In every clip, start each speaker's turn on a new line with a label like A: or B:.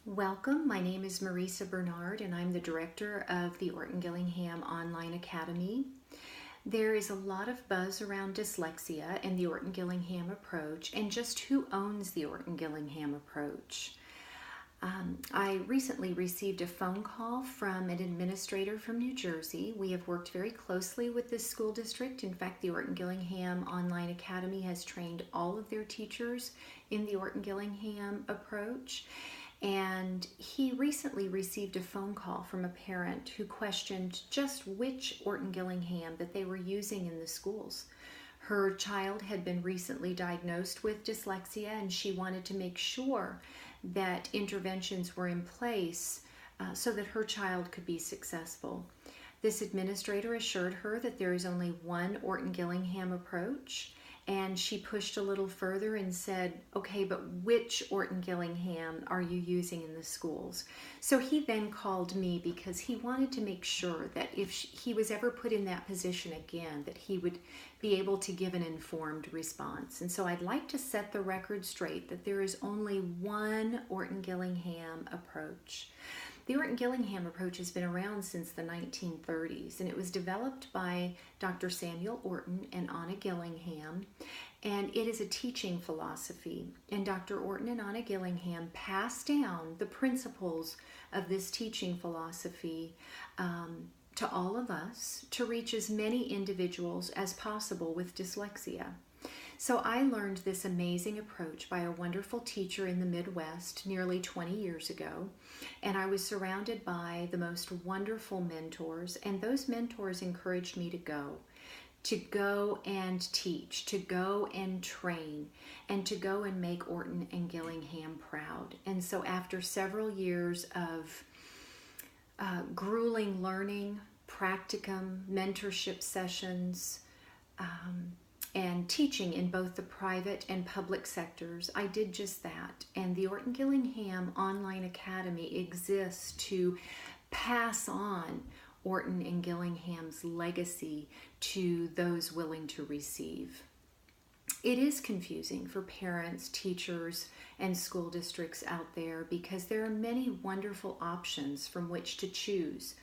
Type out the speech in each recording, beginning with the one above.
A: Welcome. My name is Marisa Bernard, and I'm the director of the Orton Gillingham Online Academy. There is a lot of buzz around dyslexia and the Orton Gillingham approach, and just who owns the Orton Gillingham approach. I recently received a phone call from an administrator from New Jersey. We have worked very closely with this school district. In fact, the Orton Gillingham Online Academy has trained all of their teachers in the Orton Gillingham approach. And he recently received a phone call from a parent who questioned just which Orton Gillingham that they were using in the schools. Her child had been recently diagnosed with dyslexia, and she wanted to make sure that interventions were in place so that her child could be successful. This administrator assured her that there is only one Orton Gillingham approach, and she pushed a little further and said, okay, but which Orton Gillingham are you using in the schools? So he then called me because he wanted to make sure that if he was ever put in that position again, that he would be able to give an informed response. And so I'd like to set the record straight that there is only one Orton Gillingham approach. The Orton Gillingham approach has been around since the 1930s, and it was developed by Dr. Samuel Orton and Anna Gillingham, and it is a teaching philosophy. And Dr. Orton and Anna Gillingham passed down the principles of this teaching philosophy to all of us to reach as many individuals as possible with dyslexia. So I learned this amazing approach by a wonderful teacher in the Midwest nearly 20 years ago, and I was surrounded by the most wonderful mentors, and those mentors encouraged me to go and teach, to go and train, and to go and make Orton and Gillingham proud. And so after several years of grueling learning, practicum, mentorship sessions, and teaching in both the private and public sectors, I did just that. And the Orton Gillingham Online Academy exists to pass on Orton and Gillingham's legacy to those willing to receive. It is confusing for parents, teachers, and school districts out there because there are many wonderful options from which to choose.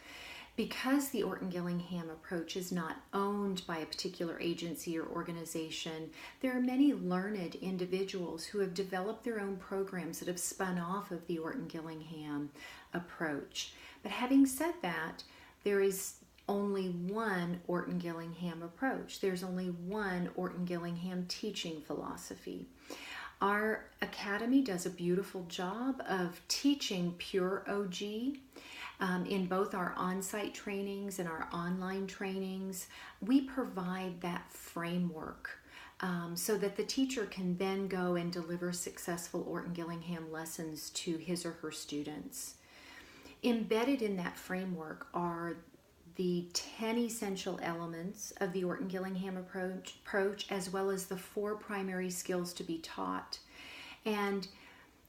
A: Because the Orton Gillingham approach is not owned by a particular agency or organization, there are many learned individuals who have developed their own programs that have spun off of the Orton Gillingham approach. But having said that, there is only one Orton Gillingham approach. There's only one Orton Gillingham teaching philosophy. Our academy does a beautiful job of teaching pure OG. In both our on-site trainings and our online trainings, we provide that framework so that the teacher can then go and deliver successful Orton Gillingham lessons to his or her students. Embedded in that framework are the 10 essential elements of the Orton Gillingham approach, as well as the 4 primary skills to be taught. And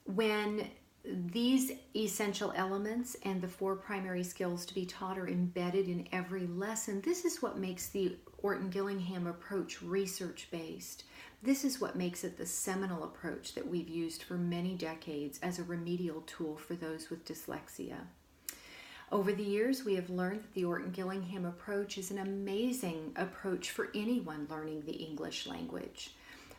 A: when these essential elements and the 4 primary skills to be taught are embedded in every lesson, this is what makes the Orton Gillingham approach research-based. This is what makes it the seminal approach that we've used for many decades as a remedial tool for those with dyslexia. Over the years, we have learned that the Orton Gillingham approach is an amazing approach for anyone learning the English language.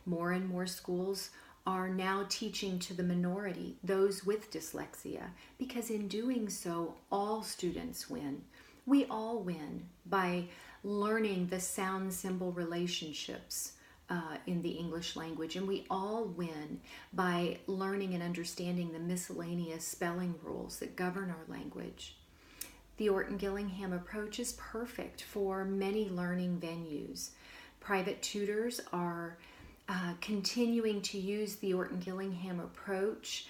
A: More and more schools are now teaching to the minority, those with dyslexia, because in doing so, all students win. We all win by learning the sound-symbol relationships in the English language, and we all win by learning and understanding the miscellaneous spelling rules that govern our language. The Orton Gillingham approach is perfect for many learning venues. Private tutors are continuing to use the Orton Gillingham approach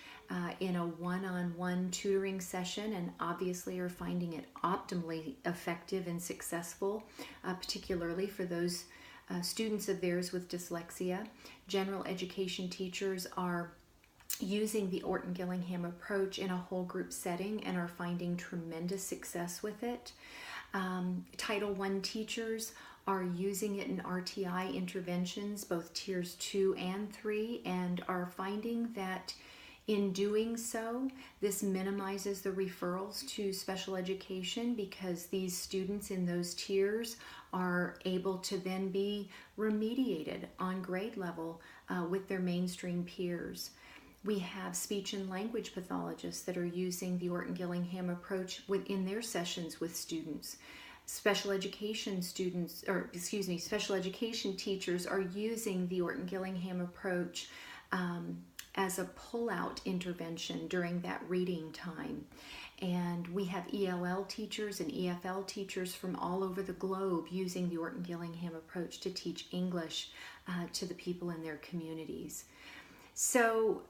A: in a one-on-one tutoring session, and obviously are finding it optimally effective and successful, particularly for those students of theirs with dyslexia. General education teachers are using the Orton Gillingham approach in a whole group setting and are finding tremendous success with it. Title I teachers are using it in RTI interventions, both tiers 2 and 3, and are finding that In doing so, this minimizes the referrals to special education because these students in those tiers are able to then be remediated on grade level with their mainstream peers. We have speech and language pathologists that are using the Orton Gillingham approach within their sessions with students. Special education special education teachers are using the Orton Gillingham approach as a pull-out intervention during that reading time. And we have ELL teachers and EFL teachers from all over the globe using the Orton Gillingham approach to teach English to the people in their communities. So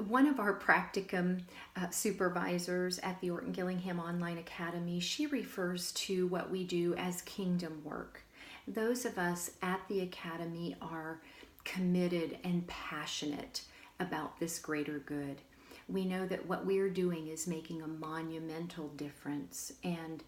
A: one of our practicum supervisors at the Orton Gillingham Online Academy, she refers to what we do as kingdom work. Those of us at the Academy are committed and passionate about this greater good. We know that what we're doing is making a monumental difference, and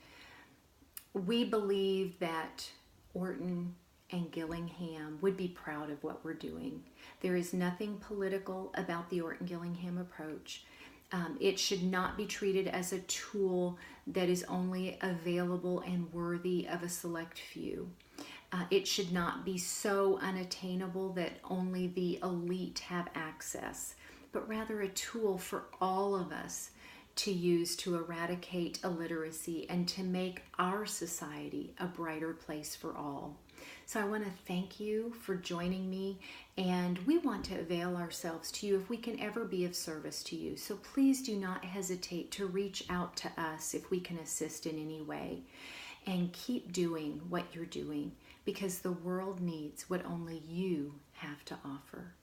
A: we believe that Orton and Gillingham would be proud of what we're doing. There is nothing political about the Orton Gillingham approach. It should not be treated as a tool that is only available and worthy of a select few. It should not be so unattainable that only the elite have access, but rather a tool for all of us to use to eradicate illiteracy and to make our society a brighter place for all. So I want to thank you for joining me, and we want to avail ourselves to you if we can ever be of service to you. So please do not hesitate to reach out to us if we can assist in any way. And keep doing what you're doing, because the world needs what only you have to offer.